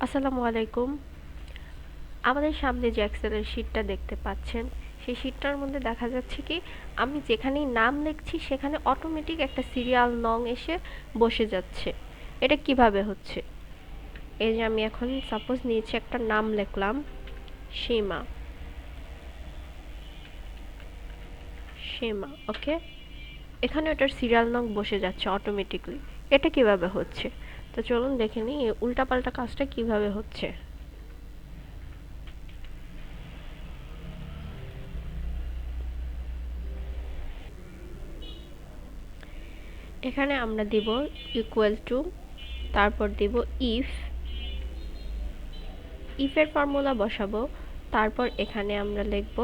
আসসালামু আলাইকুম। আমাদের সামনে যে এক্সেলের শিটটা দেখতে পাচ্ছেন, সেই শিটটার মধ্যে দেখা যাচ্ছে কি আমি যেখানেই নাম লিখছি সেখানে অটোমেটিক একটা সিরিয়াল নং এসে বসে যাচ্ছে। এটা কিভাবে হচ্ছে? এই যে আমি এখন সাপোজ নিচে একটা নাম লিখলাম সীমা। সীমা, ওকে। এখানে ওটার সিরিয়াল নং বসে যাচ্ছে অটোমেটিকলি। এটা কিভাবে হচ্ছে? তো চলুন দেখে নিই এই উল্টাপাল্টা কাজটা কিভাবে হচ্ছে। এখানে আমরা দিব ইকুয়াল টু, তারপর দিব ইফ। ইফের ফর্মুলা বসাবো, তারপর এখানে আমরা লিখব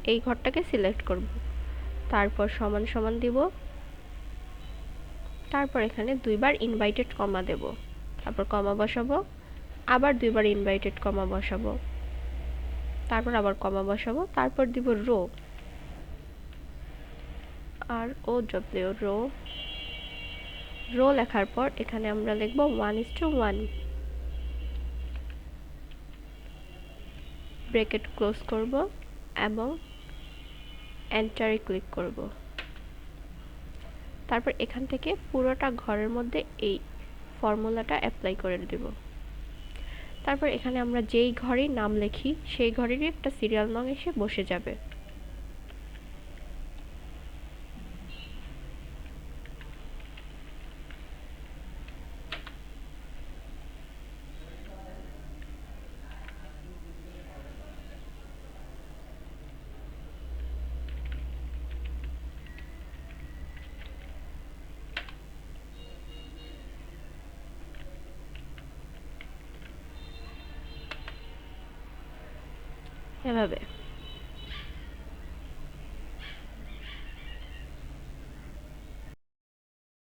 এই ঘরটাকে সিলেক্ট করব, তারপর সমান সমান দিব, তারপর এখানে দুইবার ইনভাইটেড কমা দেব, তারপর কমা বসাবো, আবার দুইবার ইনভাইটেড কমা বসাবো, তারপর আবার কমা বসাবো, তারপর দিব রো, আর ও ডব্লিউ রো। রো লেখার পর এখানে আমরা লিখব 1:1, ব্র্যাকেট ক্লোজ করব এবং এন্টারে ক্লিক করব। তারপর এখান থেকে পুরোটা ঘরের মধ্যে এই ফর্মুলাটা অ্যাপ্লাই করে দেব। তারপর এখানে আমরা যেই ঘরেই নাম লিখি সেই ঘরেরই একটা সিরিয়াল নং এসে বসে যাবে। এভাবে।